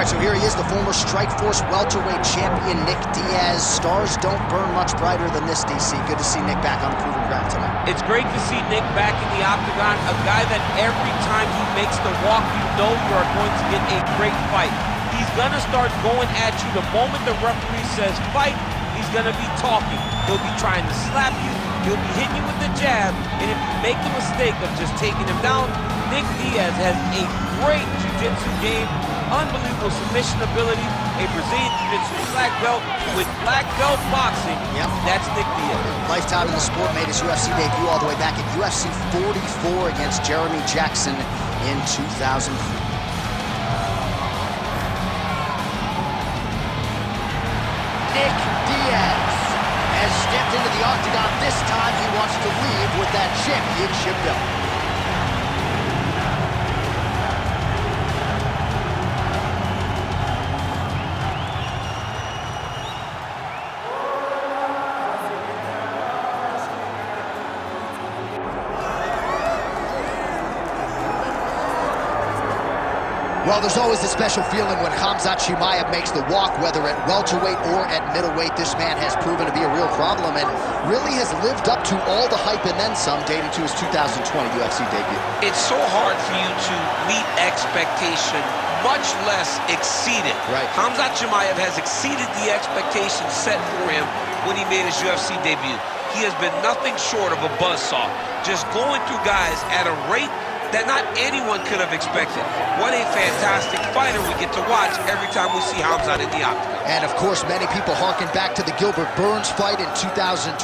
So here he is, the former Strikeforce welterweight champion, Nick Diaz. Stars don't burn much brighter than this, DC. Good to see Nick back on the proven ground tonight. It's great to see Nick back in the octagon, a guy that every time he makes the walk, you know you are going to get a great fight. He's going to start going at you the moment the referee says fight. He's going to be talking. He'll be trying to slap you. He'll be hitting you with the jab. And if you make the mistake of just taking him down, Nick Diaz has a great jiu-jitsu game, unbelievable submission ability, a Brazilian jiu-jitsu black belt with black belt boxing. Yep. That's Nick Diaz. Lifetime in the sport, made his UFC debut all the way back at UFC 44 against Jeremy Jackson in 2003. Nick Diaz has stepped into the octagon. This time he wants to leave with that championship belt. Well, there's always a special feeling when Khamzat Chimaev makes the walk, whether at welterweight or at middleweight. This man has proven to be a real problem and really has lived up to all the hype and then some, dating to his 2020 UFC debut. It's so hard for you to meet expectation, much less exceed it. Right. Khamzat Chimaev has exceeded the expectations set for him when he made his UFC debut. He has been nothing short of a buzzsaw, just going through guys at a rate that not anyone could have expected. What a fantastic fighter we get to watch every time we see Khamzat in the octagon. And of course, many people harken back to the Gilbert Burns fight in 2022,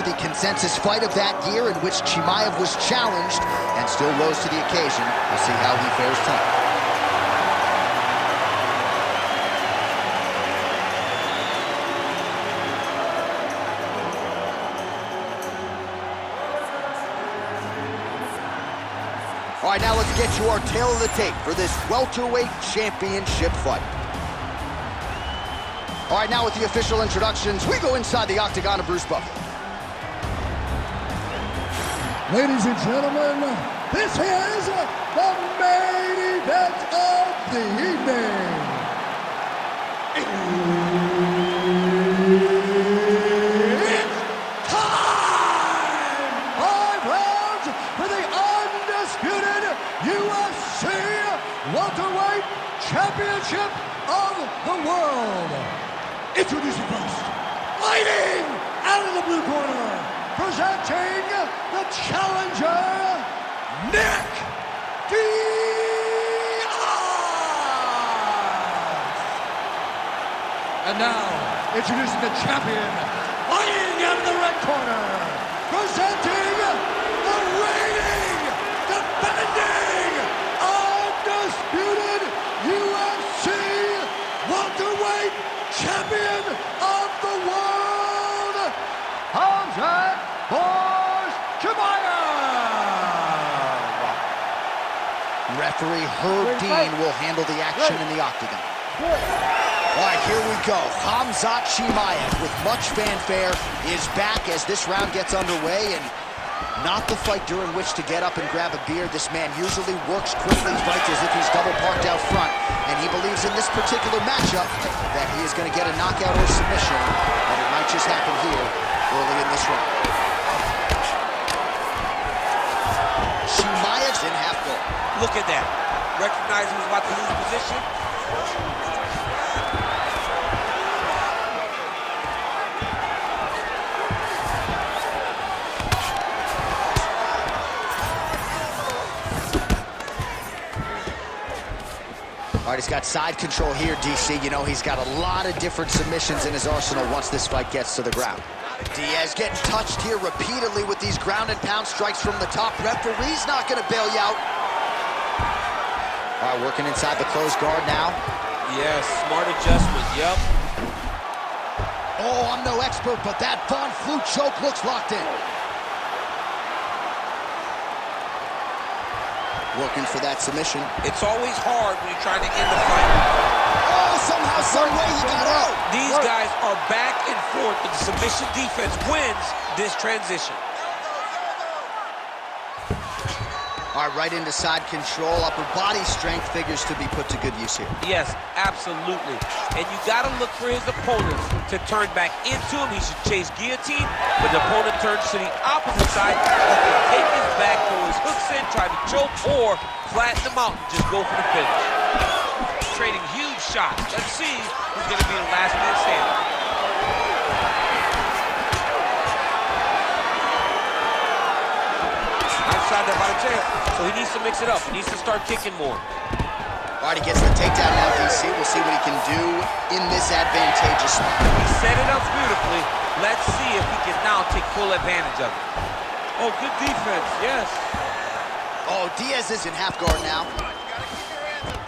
the consensus fight of that year in which Chimaev was challenged and still rose to the occasion. We'll see how he fares tonight. All right, now let's get you our tail of the tape for this welterweight championship fight. All right, now with the official introductions, we go inside the octagon of Bruce Buffer. Ladies and gentlemen, this is the main event of the evening. It's time! 5 rounds for the undisputed UFC welterweight championship of the world. Introducing first, fighting out of the blue corner, presenting the challenger, Nick Diaz. And now, introducing the champion, fighting out of the red corner, presenting the reigning, defending, undisputed UFC welterweight champion of the world, Khamzat Chimaev. Referee Herb Dean will handle the action in the octagon. All right, here we go. Khamzat Chimaev, with much fanfare, is back as this round gets underway, and not the fight during which to get up and grab a beer. This man usually works quickly, fights as if he's double parked out front, and he believes in this particular matchup that he is going to get a knockout or submission, and it might just happen here early in this round. Chimaev's in half guard. Look at that. Recognize he was about to lose position. All right, he's got side control here, DC. You know, he's got a lot of different submissions in his arsenal once this fight gets to the ground. Diaz getting touched here repeatedly with these ground and pound strikes from the top. Referee's not going to bail you out. All right, working inside the closed guard now. Yes, smart adjustment, yep. Oh, I'm no expert, but that Von Flue choke looks locked in. Working for that submission. It's always hard when you're trying to end the fight. Oh, somehow, some way he got out. These guys are back and forth, but the submission defense wins this transition. All right, right into side control. Upper body strength figures to be put to good use here. Yes, absolutely. And you got to look for his opponent to turn back into him. He should chase guillotine. When the opponent turns to the opposite side, he can take his back, throw his hooks in, try to choke, or flatten him out and just go for the finish. Trading huge shots. Let's see who's going to be the last man standing. Outside that body check. So he needs to mix it up. He needs to start kicking more. All right, he gets the takedown now, DC. We'll see what he can do in this advantageous spot. He set it up beautifully. Let's see if he can now take full advantage of it. Oh, good defense, yes. Oh, Diaz is in half guard now.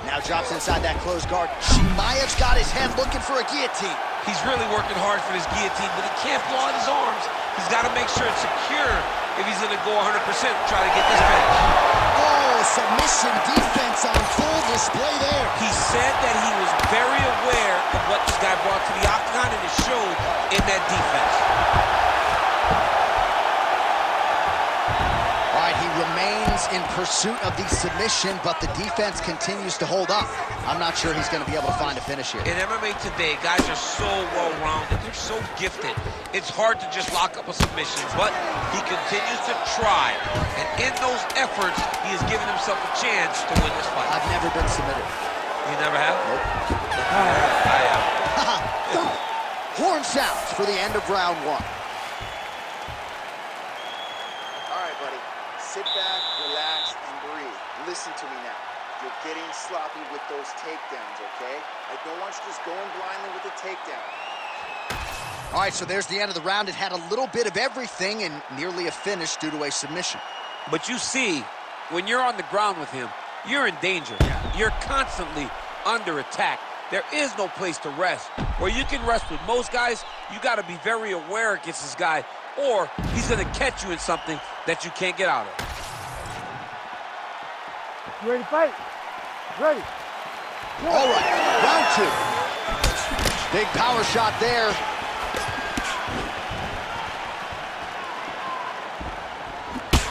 Now drops inside that closed guard. Chimaev's got his head looking for a guillotine. He's really working hard for this guillotine, but he can't blow out his arms. He's got to make sure it's secure if he's going to go 100% try to get this finish. Oh, submission defense on full display there. He said that he was very aware of what this guy brought to the octagon, and it showed in that defense. All right, he remains in pursuit of the submission, but the defense continues to hold up. I'm not sure he's going to be able to find a finish here. In MMA today, guys are so well-rounded. They're so gifted. It's hard to just lock up a submission, but he continues to try. And in those efforts, he has given himself a chance to win this fight. I've never been submitted. You never have? Nope. I have. Horn sounds for the end of round one. All right, buddy. Sit back, relax, and breathe. Listen to me now. You're getting sloppy with those takedowns, okay? I don't want you just going blindly with the takedown. All right, so there's the end of the round. It had a little bit of everything and nearly a finish due to a submission. But you see, when you're on the ground with him, you're in danger. You're constantly under attack. There is no place to rest. Where you can rest with most guys, you got to be very aware against this guy, or he's going to catch you in something that you can't get out of. You ready to fight? Ready. Go. All right, round two. Big power shot there.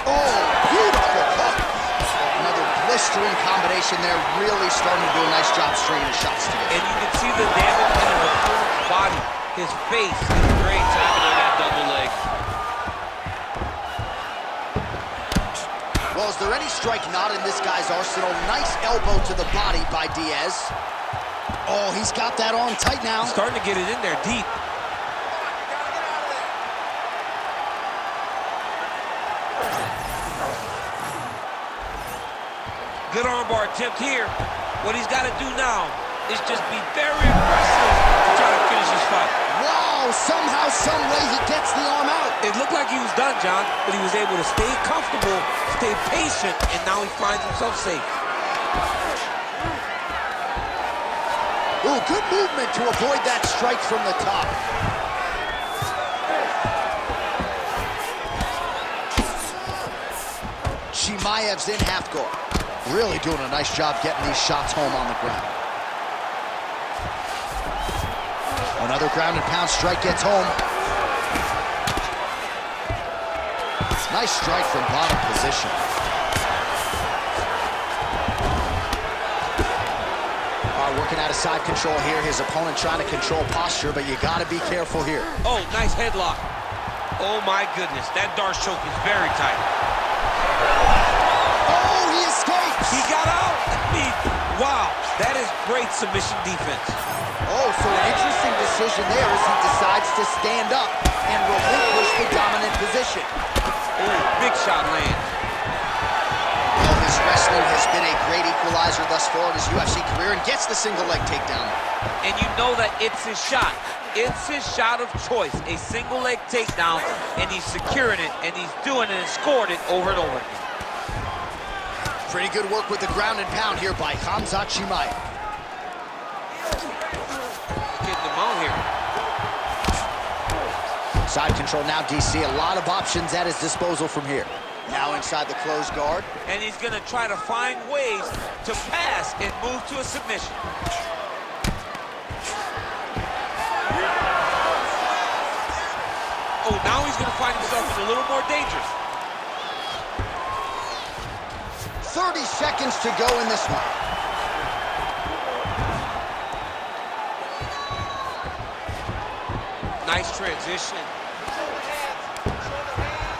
Oh, beautiful hook. Another blistering combination there, really starting to do a nice job stringing his shots together. And you can see the damage in his opponent's body. His face is great timing on that double leg. Well, is there any strike not in this guy's arsenal? Nice elbow to the body by Diaz. Oh, he's got that arm tight now. Starting to get it in there deep. Good armbar attempt here. What he's got to do now is just be very aggressive to try to finish this fight. Wow, somehow, some way he gets the arm out. It looked like he was done, John, but he was able to stay comfortable, stay patient, and now he finds himself safe. Ooh, good movement to avoid that strike from the top. Chimaev's in half guard. Really doing a nice job getting these shots home on the ground. Another ground and pound strike gets home. Nice strike from bottom position. All right, working out of side control here. His opponent trying to control posture, but you got to be careful here. Oh, nice headlock. Oh, my goodness. That Darce choke is very tight. Oh, he escapes! He got out. I mean, wow. That is great submission defense. Oh, so an interesting decision there as he decides to stand up and relinquish the dominant position. Ooh, big shot lands. Well, his wrestling has been a great equalizer thus far in his UFC career and gets the single leg takedown. And you know that it's his shot. It's his shot of choice, a single leg takedown, and he's securing it, and he's doing it and scored it over and over again. Pretty good work with the ground and pound here by Khamzat Chimaev. Getting him out here. Side control now, DC. A lot of options at his disposal from here. Now inside the closed guard. And he's going to try to find ways to pass and move to a submission. Oh, now he's going to find himself in a little more dangerous. 30 seconds to go in this one. Nice transition.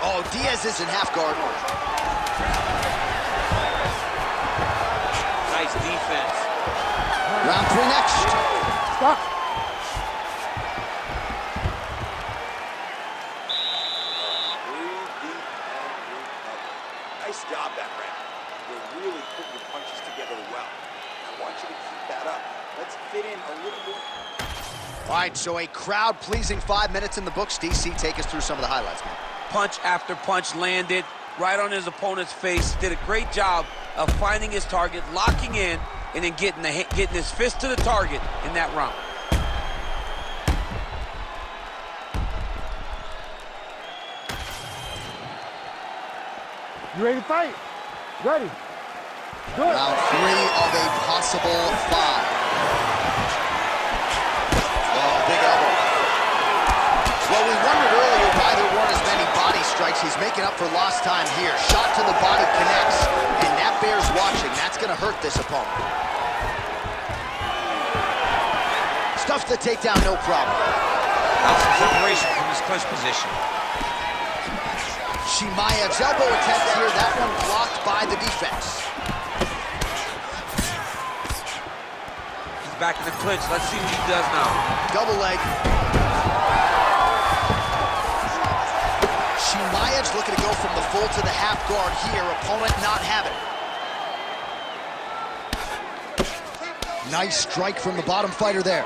Oh, Diaz is in half guard. Nice defense. Round 3 next. Stop. Breathe deep and recover. Nice job that round. You're really putting your punches together well. I want you to keep that up. Let's fit in a little more. All right, so a crowd-pleasing 5 minutes in the books. DC, take us through some of the highlights, man. Punch after punch landed right on his opponent's face. Did a great job of finding his target, locking in, and then getting his fist to the target in that round. You ready to fight? Ready. Good. Round 3 of a possible 5. Oh, big elbow. Well, we wondered earlier why there weren't as many body strikes. He's making up for lost time here. Shot to the body connects, and that bears watching. That's going to hurt this opponent. Stuffs the takedown, no problem. That's some separation from his clinch position. Chimaev's elbow attempt here. That one blocked by the defense. He's back in the clinch. Let's see what he does now. Double leg. Chimaev's looking to go from the full to the half guard here. Opponent not having it. Nice strike from the bottom fighter there.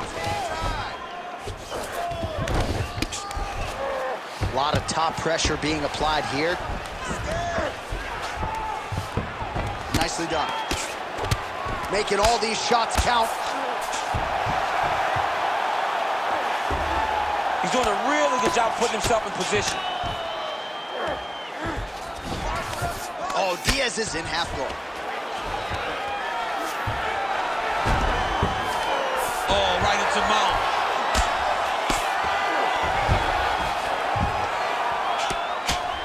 A lot of top pressure being applied here. Nicely done. Making all these shots count. He's doing a really good job putting himself in position. Oh, Diaz is in half guard. Oh, right into mount.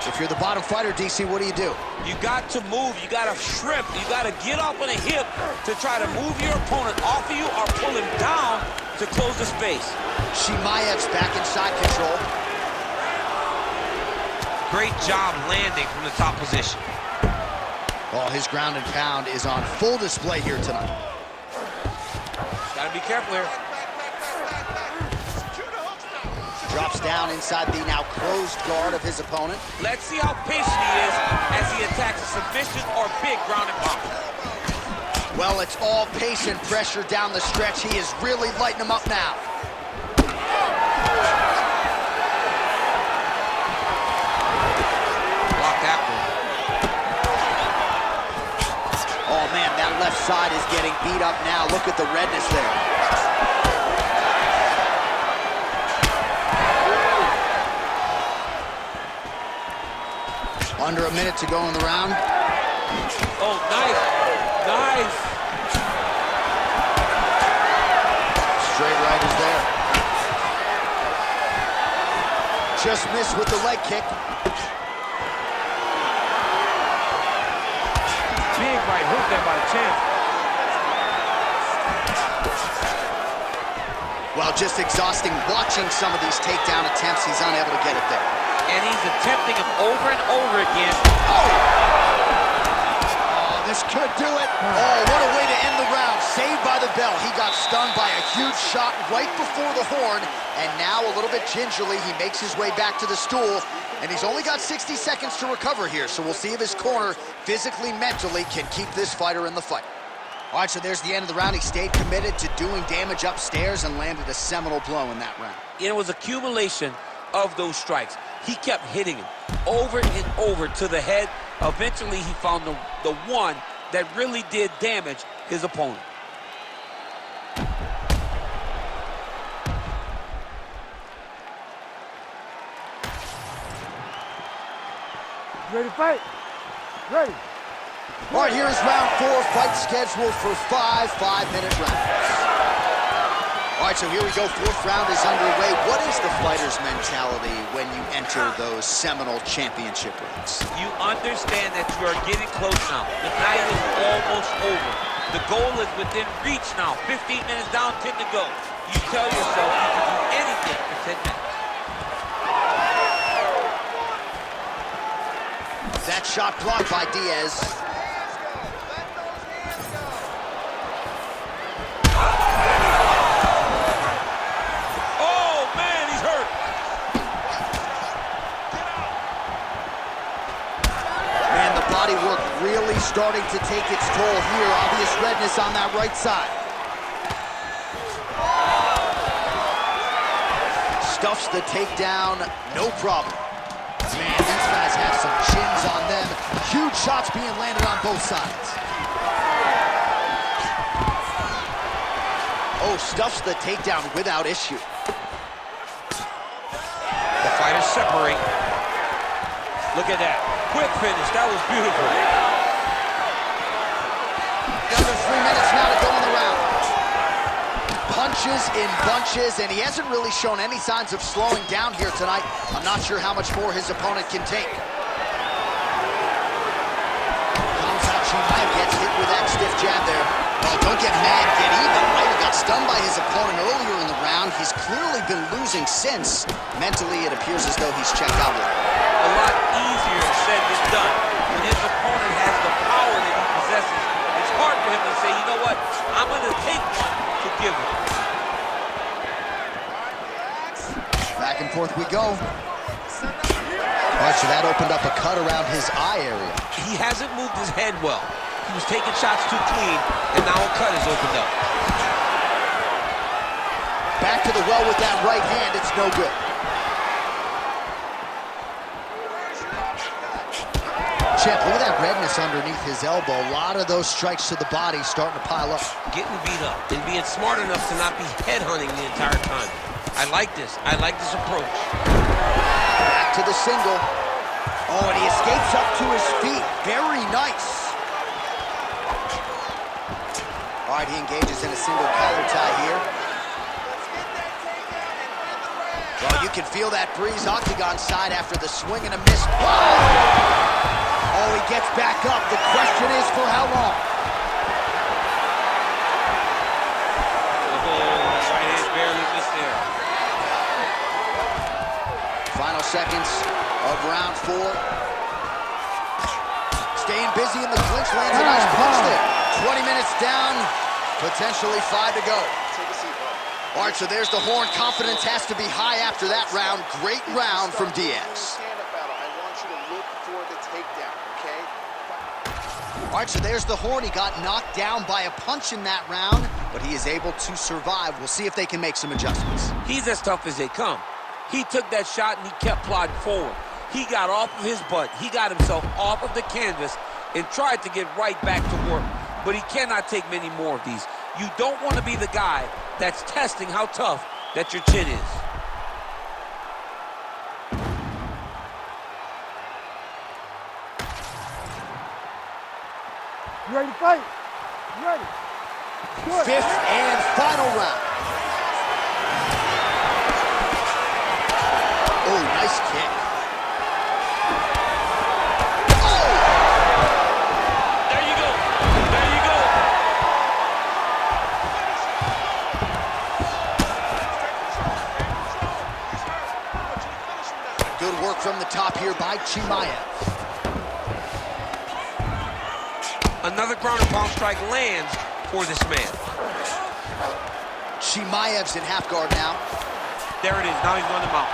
If you're the bottom fighter, DC, what do? You got to move. You got to shrimp. You got to get off on a hip to try to move your opponent off of you or pull him down to close the space. Chimaev's back inside control. Great job landing from the top position. Oh, his ground and pound is on full display here tonight. Got to be careful here. Drops down inside the now closed guard of his opponent. Let's see how patient he is as he attacks a submission or big ground and pound. Well, it's all pace and pressure down the stretch. He is really lighting him up now. Block that one. Oh, man, that left side is getting beat up now. Look at the redness there. Under a minute to go in the round. Oh, nice. Nice. Straight right is there. Just missed with the leg kick. Big right hook there by the champ. Well, just exhausting watching some of these takedown attempts. He's unable to get it there. And he's attempting them over and over again. Oh, this could do it. Oh, what a way to end the round. Saved by the bell. He got stung by a huge shot right before the horn. And now, a little bit gingerly, he makes his way back to the stool. And he's only got 60 seconds to recover here. So we'll see if his corner, physically, mentally, can keep this fighter in the fight. All right, so there's the end of the round. He stayed committed to doing damage upstairs and landed a seminal blow in that round. It was accumulation of those strikes. He kept hitting him over and over to the head. Eventually, he found the one that really did damage his opponent. Ready to fight? Ready. All right, here's round 4. Fight scheduled for 5 5-minute rounds. All All right, so here we go. Fourth round is underway. What is the fighter's mentality when you enter those seminal championship rings? You understand that you are getting close now. The night is almost over. The goal is within reach now. 15 minutes down, 10 to go. You tell yourself you can do anything for 10 minutes. That shot blocked by Diaz. Oh, man, he's hurt. Man, the body work really starting to take its toll here. Obvious redness on that right side. Stuffs the takedown, no problem. Man, these guys have some chins on them. Huge shots being landed on both sides. Oh, stuffs the takedown without issue. The fighters separate. Look at that. Quick finish. That was beautiful. Under 3 minutes now to go in the round. Punches in bunches, and he hasn't really shown any signs of slowing down here tonight. I'm not sure how much more his opponent can take. Khamzat Chimaev gets hit with that stiff jab there. Oh, don't get mad, get even, right? He got stunned by his opponent earlier in the round. He's clearly been losing since. Mentally, it appears as though he's checked out with it. A lot easier said than done. When his opponent has the power that he possesses, it's hard for him to say, you know what, I'm going to take one to give him. Back and forth we go. All right, so that opened up a cut around his eye area. He hasn't moved his head well. He was taking shots too clean, and now a cut has opened up. Back to the well with that right hand, it's no good. Champ, look at that redness underneath his elbow. A lot of those strikes to the body starting to pile up. Getting beat up and being smart enough to not be headhunting the entire time. I like this. I like this approach. Back to the single. Oh, and he escapes up to his feet. Very nice. All right, he engages in a single collar tie here. Well, you can feel that breeze octagon side after the swing and a miss. Oh, he gets back up. The question is for how long? Right hand barely missed there. Final seconds of round 4. Staying busy in the clinch, lands a nice punch there. 20 minutes down, potentially 5 to go. Take a seat, bro. All right, so there's the horn. Confidence has to be high after that round. Great round from Diaz. Stand-up battle. I want you to look for the takedown, okay? All right, so there's the horn. He got knocked down by a punch in that round, but he is able to survive. We'll see if they can make some adjustments. He's as tough as they come. He took that shot and he kept plodding forward. He got off of his butt. He got himself off of the canvas and tried to get right back to work. But he cannot take many more of these. You don't want to be the guy that's testing how tough that your chin is. You ready to fight? You ready? Good. 5th and final round. Oh, nice kick. Oh! There you go. There you go. Good work from the top here by Chimaev. Another ground and pound strike lands for this man. Chimaev's in half guard now. There it is. Now he's going to mount.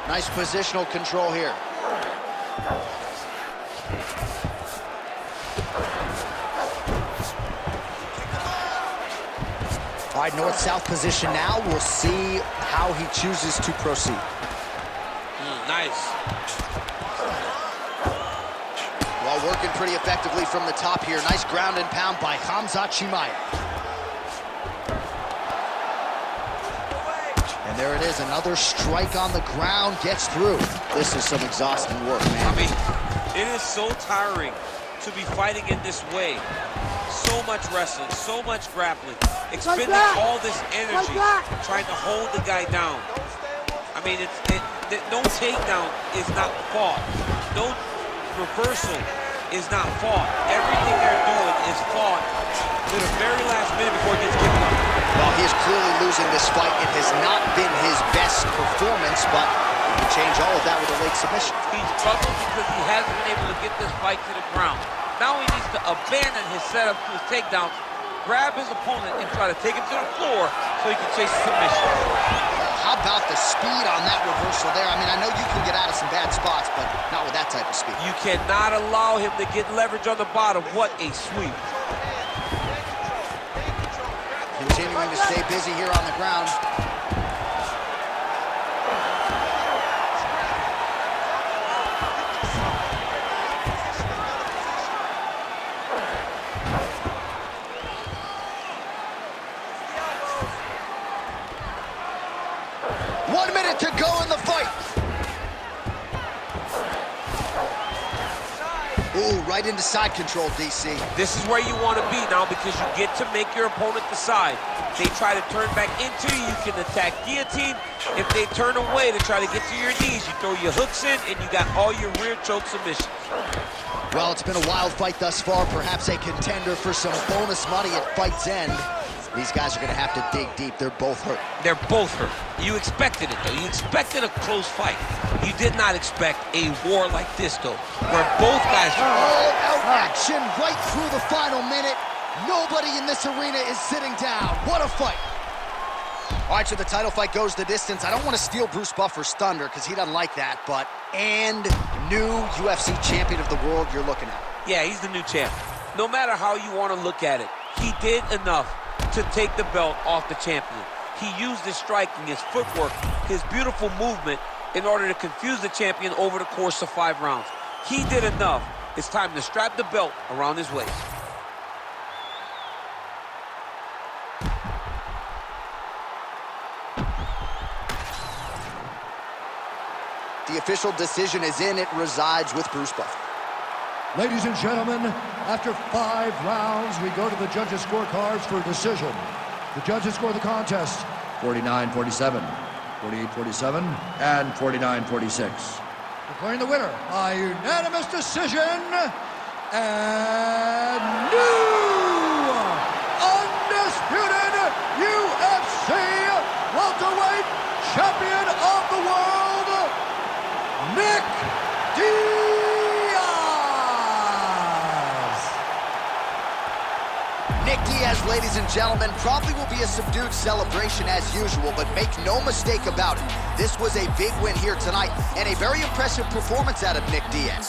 Nice positional control here. All right, north-south position now. We'll see how he chooses to proceed. Nice. Well, working pretty effectively from the top here. Nice ground and pound by Khamzat Chimaev. And there it is, another strike on the ground, gets through. This is some exhausting work, man. I mean, it is so tiring to be fighting in this way. So much wrestling, so much grappling, expending all this energy trying to hold the guy down. I mean, no takedown is not fought. No reversal is not fought. Everything they're doing is fought to the very last minute before it gets kicked out. Well, he is clearly losing this fight. It has not been his best performance, but he can change all of that with a late submission. He's struggled because he hasn't been able to get this fight to the ground. Now he needs to abandon his setup to his takedowns, grab his opponent, and try to take him to the floor so he can chase a submission. How about the speed on that reversal there? I mean, I know you can get out of some bad spots, but not with that type of speed. You cannot allow him to get leverage on the bottom. What a sweep. Continuing to stay busy here on the ground. One minute to go in the fight. Ooh, right into side control, DC. This is where you want to be now because you get to make your opponent decide. They try to turn back into you, you can attack guillotine. If they turn away to try to get to your knees, you throw your hooks in and you got all your rear choke submissions. Well, it's been a wild fight thus far, perhaps a contender for some bonus money at fight's end. These guys are going to have to dig deep. They're both hurt. They're both hurt. You expected it, though. You expected a close fight. You did not expect a war like this, though, where both guys... All-out action right through the final minute. Nobody in this arena is sitting down. What a fight. All right, so the title fight goes the distance. I don't want to steal Bruce Buffer's thunder because he doesn't like that, but new UFC champion of the world you're looking at. Yeah, he's the new champ. No matter how you want to look at it, he did enough to take the belt off the champion. He used his striking, his footwork, his beautiful movement in order to confuse the champion over the course of 5 rounds. He did enough. It's time to strap the belt around his waist. The official decision is in. It resides with Bruce Buffer. Ladies and gentlemen, after 5 rounds, we go to the judges' scorecards for a decision. The judges score the contest 49-47, 48-47, and 49-46. Declaring the winner by unanimous decision, and new undisputed UFC welterweight champion of the world, Diaz. Nick Diaz, ladies and gentlemen, probably will be a subdued celebration as usual, but make no mistake about it. This was a big win here tonight, and a very impressive performance out of Nick Diaz.